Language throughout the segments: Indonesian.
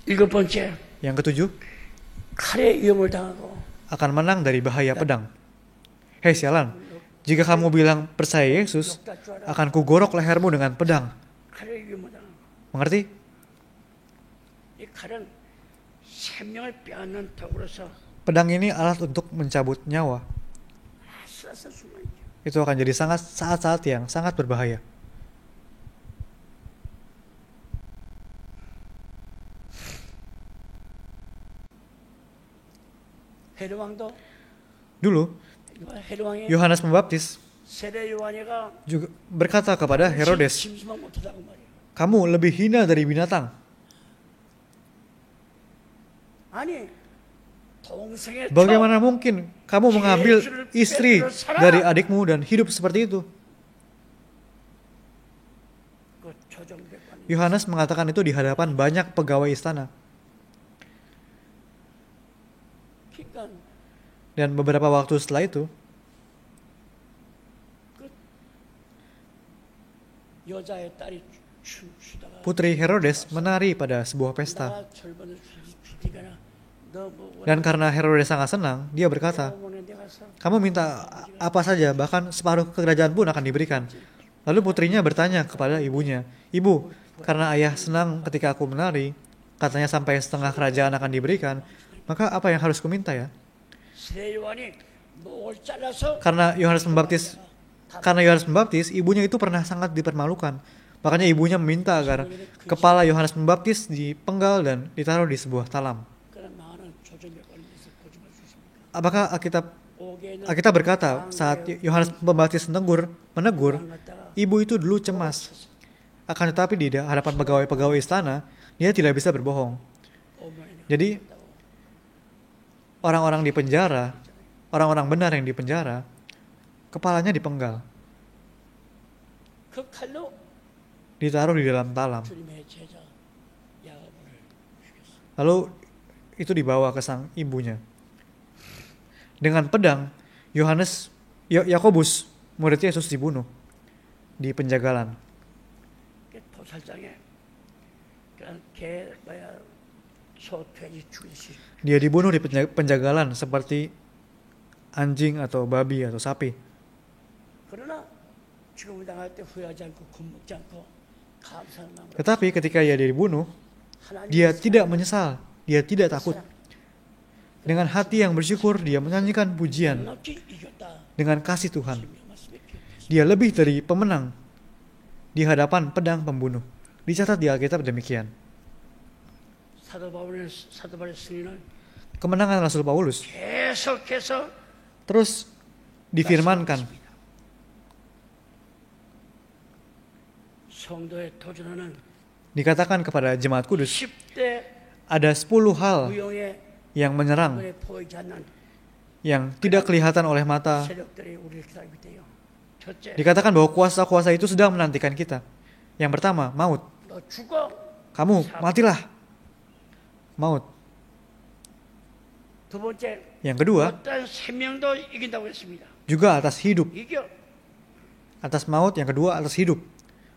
일곱 번째, Yang ketujuh, 칼의 위험을 당하고 akan menang dari bahaya pedang. Hei sialan, jika kamu bilang percaya Yesus, 욕할 줄 알아. akan kugorok lehermu dengan pedang. 칼의 위험을 당하고 Mengerti? 이 칼은 생명을 빼앗는 도구로서 Pedang ini alat untuk mencabut nyawa. 아슬아슬 순간이죠. Itu akan jadi saat-saat yang sangat berbahaya. 헤롯 왕도 Dulu, 헤롯 왕이 Yohanes Pembaptis 세례 요한이가 juga berkata kepada Herodes, 짐승만 못하다고 말이에요. kamu lebih hina dari binatang. 아니 동생의 Bagaimana mungkin kamu mengambil istri dari adikmu dan hidup seperti itu? 그 조정백관 Yohanes mengatakan itu di hadapan banyak pegawai istana. 그러니까 Dan beberapa waktu setelah itu, 여자의 딸이 춤추다가 putri Herodes menari pada sebuah pesta. 나 절반을 주니까 너뭐 Dan karena Herodes sangat senang, dia berkata, 원하는 데 가서 kamu minta apa saja, bahkan separuh kerajaan pun akan diberikan. Lalu putrinya bertanya kepada ibunya, Ibu, karena ayah senang ketika aku menari, katanya sampai setengah kerajaan akan diberikan, maka apa yang harus kuminta ya? 세례 요한이 목을 잘라서 Karena Yohanes Pembaptis, ibunya itu pernah sangat dipermalukan. Makanya ibunya meminta agar kepala Yohanes Pembaptis dipenggal dan ditaruh di sebuah talam. 그런 많은 조정백관에서 거짓말 주십니까? Apakah Alkitab berkata saat Yohanes Pembaptis menegur, ibu itu dulu cemas. Akan tetapi di hadapan pegawai-pegawai istana, dia tidak bisa berbohong. Jadi orang-orang di penjara, orang-orang benar yang di penjara, kepalanya dipenggal, 그 칼로 ditaruh di dalam talam. 주님의 제자 야곱을 죽였어. Lalu itu dibawa ke sang ibunya. Dengan pedang, Yakobus, murid Yesus, dibunuh di penjagalan. 그 도살장에 그런 개 뭐야 소 돼지 죽이듯이 Dia dibunuh di penjagalan seperti anjing atau babi atau sapi. 그러나 죽음을 당할 때 후회하지 않고 겁먹지 않고 감사한 마음으로 Tetapi ketika ia dibunuh, 하나님의 dia tidak 사랑을 menyesal, dia tidak takut. Dengan hati yang bersyukur, dia menyanyikan pujian 넉넉히 이겼다. dengan kasih Tuhan. 주님의 말씀에 기억했습니다. Dia lebih dari pemenang di hadapan pedang pembunuh. Dicatat di Alkitab demikian. 사도 바울의 승리는 Kemenangan Rasul Paulus 계속해서 terus difirmankan. 성도에 도전하는 Dikatakan kepada jemaat kudus, 10대 ada 10 hal 무용의 yang menyerang, 눈에 보이지 않는 yang tidak kelihatan oleh mata. 세력들이 우리를 기다리고 있대요. 첫째, Dikatakan bahwa kuasa-kuasa itu sedang menantikan kita. Yang pertama, maut. 너 죽어. Kamu matilah. Maut. 두 번째, Yang kedua, 어떤 생명도 이긴다고 했습니다. juga atas hidup. 이겨. Atas maut, yang kedua atas hidup.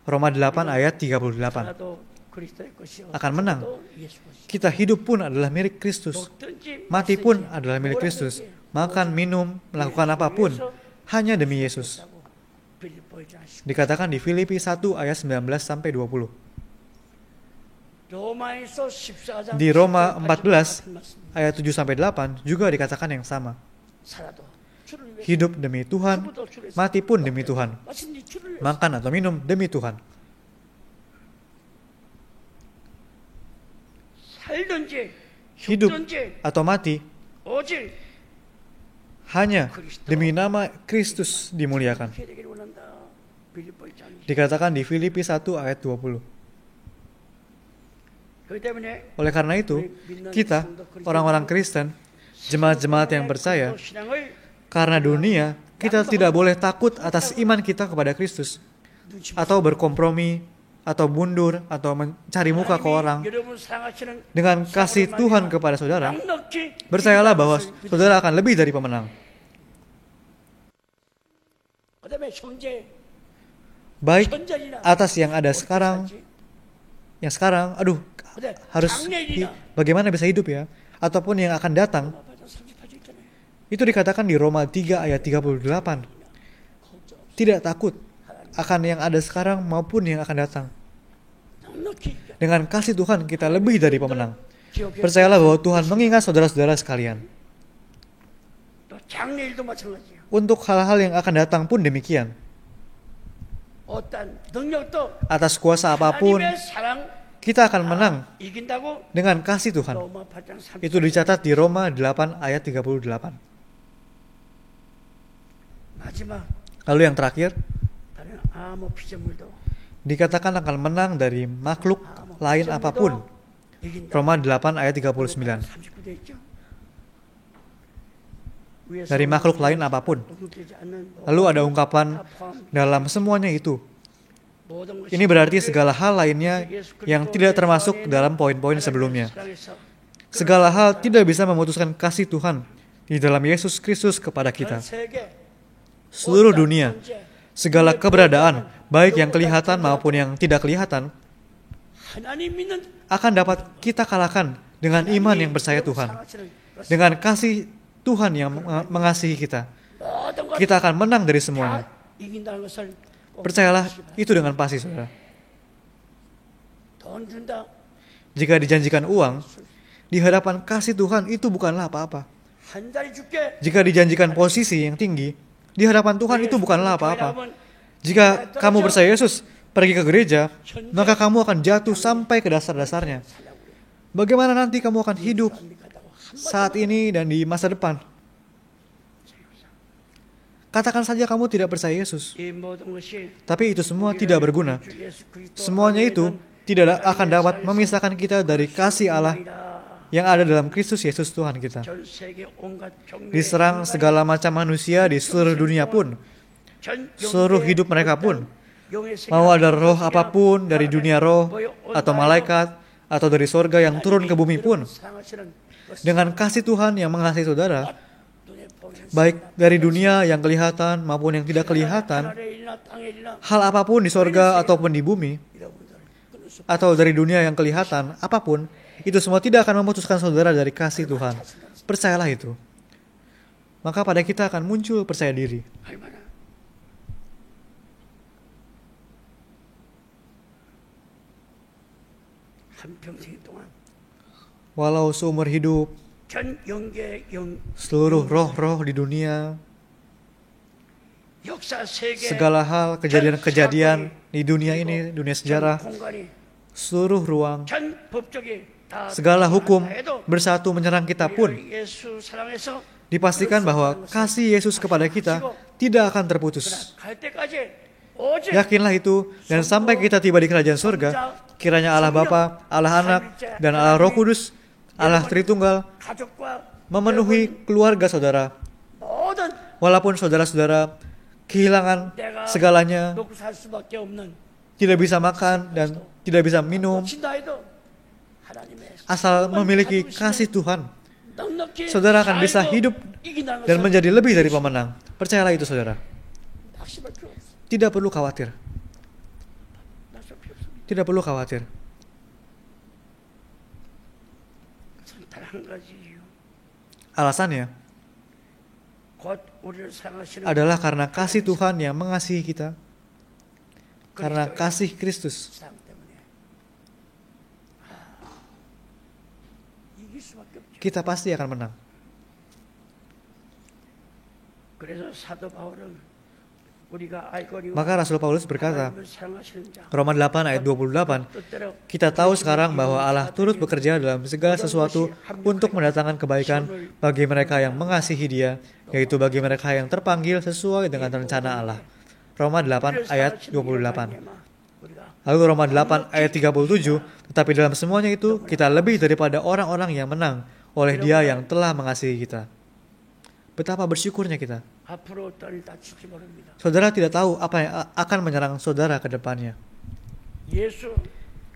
Roma 8 ayat 38. 나도 그리스도의 것이요. Akan menang. 나도 예수 것이요. Kita hidup pun adalah milik Kristus. 먹든지 Mati pun 마시든지 adalah milik Kristus. 뭐라든지 Makan, minum, melakukan apapun hanya demi Yesus. 있다고 빌립보에 전하시고. Dikatakan di Filipi 1 ayat 19 sampai 20. 로마에서 14장 Di Roma 14 같은 말씀. ayat 7 sampai 8 juga dikatakan yang sama. 살아도 주를 위해 Hidup demi Tuhan, 죽어도 주를 위해 mati pun demi Tuhan. 마시든지 주를 위해 Makan atau minum demi Tuhan. 살든지 Hidup 죽든지 atau mati 오직 hanya demi nama Kristus dimuliakan. 그렇게 되기를 원한다. 빌립보에 전하시고. Dikatakan di Filipi 1 ayat 20. 그렇기 때문에 Oleh karena itu, kita, orang-orang Kristen, jemaat-jemaat yang percaya, 신앙을 karena dunia, kita tidak boleh takut atas iman kita kepada Kristus, 눈치 atau berkompromi, atau mundur, atau mencari muka ke orang. 여러분 사랑하시는 Dengan kasih Tuhan kepada saudara, 넉넉히 percayalah bahwa saudara akan lebih dari pemenang. 그다음에 형제 Baik 현재이나 atas yang ada sekarang, yang sekarang, harus bagaimana bisa hidup ya, ataupun yang akan datang, itu dikatakan di Roma 3 ayat 38. Tidak takut akan yang ada sekarang maupun yang akan datang. Dengan kasih Tuhan kita lebih dari pemenang. Percayalah bahwa Tuhan mengingat saudara-saudara sekalian. 장래일도 마찬가지예요. Untuk hal-hal yang akan datang pun demikian. 어떤 능력도 Atas kuasa apapun, 하나님의 사랑 kita akan menang 이긴다고 dengan kasih Tuhan. 로마 8장 3절. Itu dicatat di Roma 8 ayat 38. 마지막 Lalu yang terakhir, 다른 아무 피조물도 dikatakan akan menang dari makhluk lain apapun. 이긴다. Roma 8 ayat 39. 39대 있죠. Dari makhluk lain apapun. Lalu ada ungkapan dalam semuanya itu. Ini berarti segala hal lainnya yang tidak termasuk dalam poin-poin sebelumnya. Segala hal tidak bisa memutuskan kasih Tuhan di dalam Yesus Kristus kepada kita. Seluruh dunia, segala keberadaan, baik yang kelihatan maupun yang tidak kelihatan, akan dapat kita kalahkan dengan iman yang percaya Tuhan. Dengan kasih Tuhan yang mengasihi kita. Kita akan menang dari semuanya. Percayalah itu dengan pasti, saudara. Jika dijanjikan uang, di hadapan kasih Tuhan itu bukanlah apa-apa. Jika dijanjikan posisi yang tinggi, di hadapan Tuhan itu bukanlah apa-apa. Jika kamu percaya Yesus, pergi ke gereja, maka kamu akan jatuh sampai ke dasar-dasarnya. Bagaimana nanti kamu akan hidup saat ini dan di masa depan? Katakan saja kamu tidak percaya Yesus, tapi itu semua tidak berguna. Semuanya itu tidak akan dapat memisahkan kita dari kasih Allah yang ada dalam Kristus Yesus Tuhan kita. Diserang segala macam manusia di seluruh dunia pun, seluruh hidup mereka pun, mau ada roh apapun dari dunia roh, atau malaikat, atau dari sorga yang turun ke bumi pun, dengan kasih Tuhan yang mengasihi saudara, baik dari dunia yang kelihatan maupun yang tidak kelihatan, hal apapun di sorga ataupun di bumi, atau dari dunia yang kelihatan, apapun, itu semua tidak akan memutuskan saudara dari kasih Tuhan. Percayalah itu. Maka pada kita akan muncul percaya diri. Walau seumur hidup, seluruh roh-roh di dunia, segala hal, kejadian-kejadian di dunia ini, dunia sejarah, seluruh ruang, segala hukum bersatu menyerang kita pun, dipastikan bahwa kasih Yesus kepada kita tidak akan terputus. Yakinlah itu, dan sampai kita tiba di kerajaan surga, kiranya Allah Bapa, Allah Anak, dan Allah Roh Kudus, Allah Tritunggal, memenuhi keluarga saudara. Walaupun saudara-saudara kehilangan segalanya, tidak bisa makan dan tidak bisa minum, asal memiliki kasih Tuhan, saudara akan bisa hidup dan menjadi lebih dari pemenang. Percayalah itu, saudara. Tidak perlu khawatir. Tidak perlu khawatir. Alasannya adalah karena kasih Tuhan yang mengasihi kita, karena kasih Kristus. Kita pasti akan menang. Maka Rasul Paulus berkata, Roma 8 ayat 28, kita tahu sekarang bahwa Allah turut bekerja dalam segala sesuatu untuk mendatangkan kebaikan bagi mereka yang mengasihi Dia, yaitu bagi mereka yang terpanggil sesuai dengan rencana Allah. Roma 8 ayat 28. Lalu Roma 8 ayat 37, tetapi dalam semuanya itu kita lebih daripada orang-orang yang menang oleh Dia yang telah mengasihi kita. Betapa bersyukurnya kita. Saudara tidak tahu apa yang akan menyerang saudara ke depannya.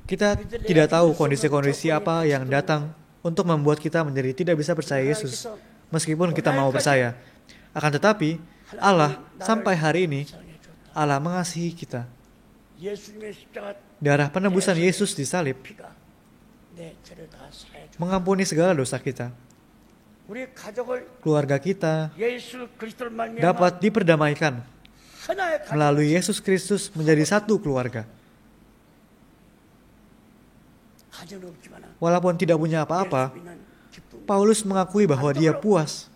Kita tidak tahu kondisi-kondisi apa yang datang untuk membuat kita menjadi tidak bisa percaya Yesus, meskipun kita mau percaya. Akan tetapi, Allah sampai hari ini, Allah mengasihi kita. Darah penebusan Yesus di salib 내 죄를 다 사해 주. mengampuni segala dosa kita. 우리 가족을 Keluarga kita 예수 그리스도를 말미암아 dapat diperdamaikan 하나의 가족. melalui Yesus Kristus menjadi satu keluarga. 가정은 없지만 Walaupun tidak punya apa-apa, 예수 믿는 기쁨. Paulus mengakui bahwa dia puas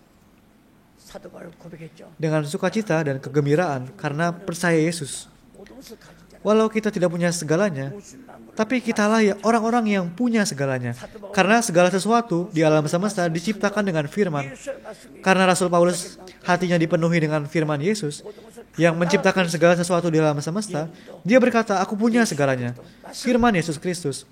사도 바울 고백했죠. dengan sukacita dan kegembiraan karena percaya Yesus. 모든 것을 가진 자는 Walau kita tidak punya segalanya, 무슨 만물을 tapi kitalah ya orang-orang yang punya segalanya. Karena segala sesuatu di alam semesta diciptakan dengan firman. 예수의 말씀이 Karena Rasul Paulus hatinya dipenuhi dengan firman Yesus 모든 것을 yang menciptakan segala sesuatu di alam semesta, dia berkata, aku punya segalanya. Firman Yesus Kristus.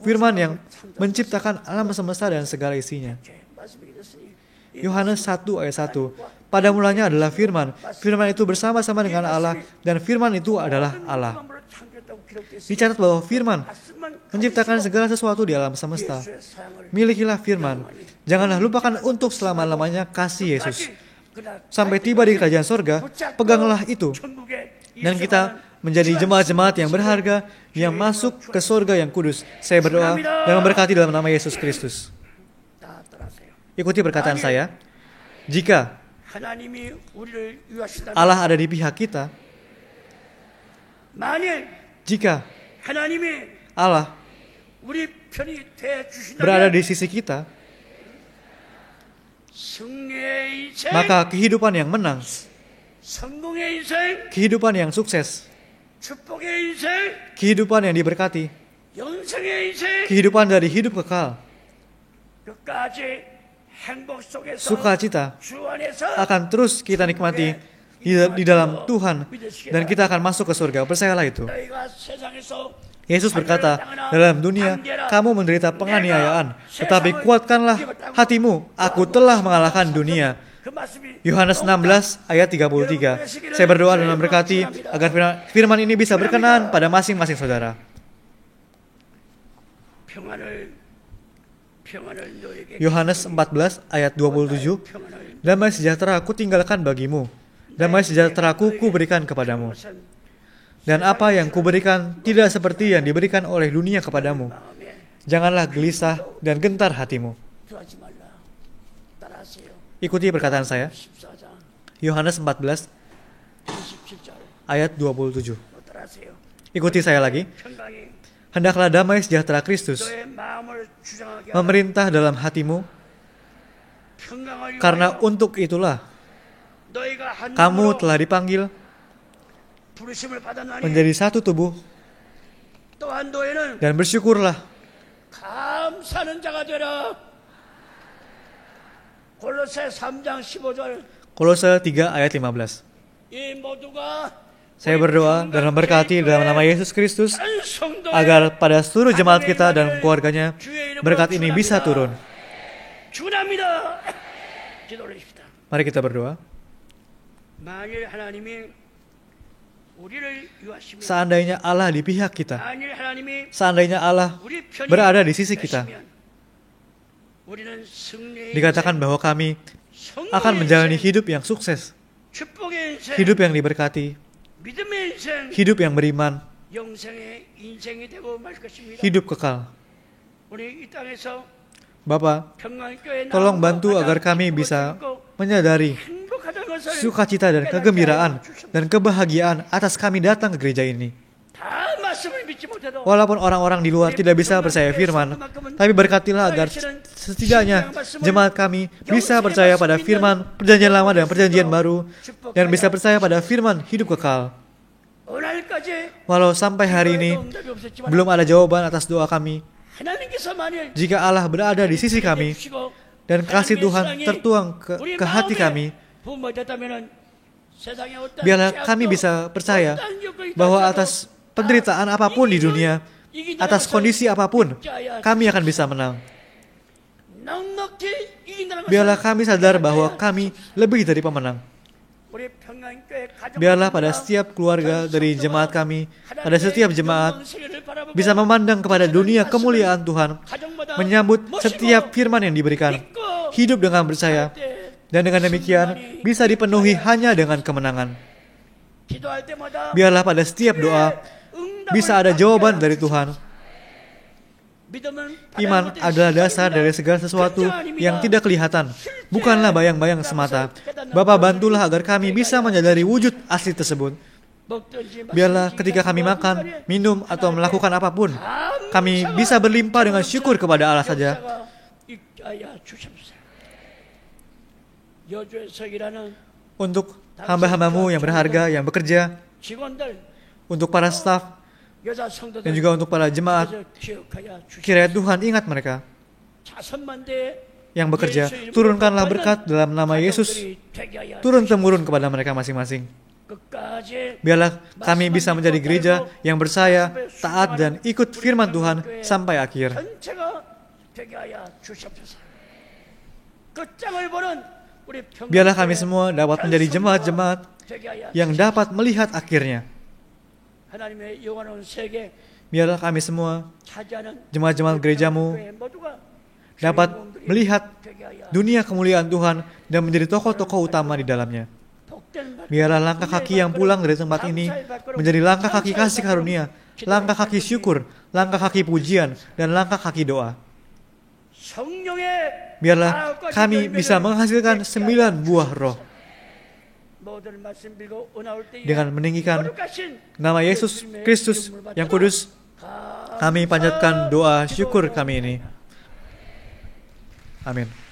Firman yang menciptakan alam semesta dan segala isinya. 말씀이 되었으니 Yohanes 1 ayat 1. Pada mulanya adalah firman. Firman itu bersama-sama dengan Allah dan firman itu adalah Allah. 만물을 창조했다고 기록되었으니 Dicatat bahwa firman 말씀만 menciptakan segala sesuatu di alam semesta. 예수의 사랑을 Milikilah firman. Janganlah lupakan untuk selama-lamanya kasih Yesus. 그날 Sampai tiba di kerajaan sorga, peganglah itu. 천국에 Dan kita menjadi jemaat-jemaat yang berharga yang masuk ke sorga yang kudus. Saya berdoa dan memberkati dalam nama Yesus Kristus. 다 따라하세요. Ikuti perkataan saya. Jika 하나님이 우리를 위하신다면 Allah ada di pihak kita, 만일 jika 하나님이 Allah 우리 편이 돼 berada 주신다면 di sisi kita, 승리의 인생, maka kehidupan yang menang, 성공의 인생, kehidupan yang sukses, 축복의 인생, kehidupan yang diberkati, 영생의 인생, kehidupan dari hidup kekal, 끝까지 행복 속에서 sukacita 주 안에서 akan terus kita nikmati di dalam Tuhan dan kita akan masuk ke surga. Percayalah itu. 너희가 세상에서 Yesus berkata, dalam dunia kamu menderita penganiayaan, tetapi kuatkanlah hatimu, aku telah mengalahkan dunia. 그 말씀이 Yohanes 16 ayat 33. Saya berdoa dan memberkati agar firman ini bisa berkenan pada masing-masing saudara. 평안을 너에게 Yohanes 14 ayat 27. 평안을 Damai sejahtera aku tinggalkan bagimu, damai sejahtera aku kuberikan kepadamu. 것은 Dan apa yang kuberikan tidak seperti yang diberikan oleh dunia kepadamu. 마음에 Janganlah gelisah dan gentar hatimu. 두하지 말라. 따라하세요. Ikuti perkataan saya. 14장 Yohanes 14 27절 ayat 27. 따라하세요. Ikuti saya lagi. 평강이 Hendaklah damai sejahtera Kristus 너의 마음을 주장하게 하라. memerintah dalam hatimu, 평강을 karena 위하여 untuk itulah 너희가 한 kamu 몸으로 telah dipanggil 부르심을 받았나니 menjadi satu tubuh, 또한 너희는 dan bersyukurlah. 감사하는 자가 되라. 골로새 3장 15절 Kolose 3 ayat 15. 이 모두가 Saya berdoa dan memberkati dalam nama Yesus Kristus 한 성도의 agar pada seluruh jemaat kita dan keluarganya berkat ini bisa turun. 주납니다. 기도를 합시다. Mari kita berdoa. 만일 하나님이 우리를 위하시면 Seandainya Allah di pihak kita, 만일 하나님이 seandainya Allah 우리 편이 berada di sisi kita, 되시면 우리는 승리의 dikatakan bahwa kami akan menjalani hidup yang sukses, 축복의 인생, hidup yang diberkati, 믿음의 인생, hidup yang beriman, 영생의 인생이 되고 말 것입니다. hidup kekal. 우리 이 땅에서 Bapak, 평강교회 tolong bantu agar kami bisa menyadari 행복하다는 것을 sukacita dan kegembiraan dan kebahagiaan atas kami datang ke gereja ini. 다 말씀을 믿지 못해도 Walaupun orang-orang di luar tidak bisa percaya firman, tapi berkatilah agar setidaknya jemaat kami bisa percaya pada firman perjanjian lama dan perjanjian baru, dan bisa percaya pada firman hidup kekal. 오늘까지 Walau sampai hari ini 응답이 없었지만 belum ada jawaban atas doa kami, 하나님께서 만일 jika Allah berada di sisi kami 주시고 dan kasih Tuhan 하나님의 tertuang 우리 ke hati 마음에 kami, 부모됐다면은 세상에 어떤 biarlah 죄악도, kami bisa percaya 어떤 욕을 bahwa 당해도 atas penderitaan apapun di dunia, 이긴다는 atas 것을 kondisi apapun, 믿자야. kami akan bisa menang. 넉넉히 이긴다는 Biarlah 것을 kami sadar bahwa 믿자야. kami lebih dari pemenang. 우리 평안교회 가족 Biarlah pada setiap keluarga dari jemaat kami, pada setiap jemaat, bisa memandang kepada dunia kemuliaan Tuhan, menyambut setiap firman yang diberikan, hidup dengan percaya, dan dengan demikian bisa dipenuhi hanya dengan kemenangan. Biarlah pada setiap doa bisa ada jawaban dari Tuhan. Iman adalah dasar dari segala sesuatu yang tidak kelihatan, bukanlah bayang-bayang semata. Bapa, bantulah agar kami bisa menyadari wujud asli tersebut. Biarlah ketika kami makan, minum, atau melakukan apapun, kami bisa berlimpah dengan syukur kepada Allah saja. Untuk hamba-hambamu yang berharga, yang bekerja, untuk para staf, dan juga untuk para jemaat, kiranya Tuhan ingat mereka yang bekerja. Turunkanlah berkat dalam nama Yesus, turun-temurun kepada mereka masing-masing. Biarlah kami bisa menjadi gereja yang bersaya, taat, dan ikut firman Tuhan sampai akhir. Biarlah kami semua dapat menjadi jemaat-jemaat yang dapat melihat akhirnya. Biarlah kami semua, jemaat-jemaat gerejamu, dapat melihat dunia kemuliaan Tuhan dan menjadi tokoh-tokoh utama di dalamnya. Biarlah langkah kaki yang pulang dari tempat ini menjadi langkah kaki kasih karunia, langkah kaki syukur, langkah kaki pujian, dan langkah kaki doa. Biarlah kami bisa menghasilkan 9 buah roh. Dengan meninggikan nama Yesus Kristus yang kudus, kami panjatkan doa syukur kami ini. Amin.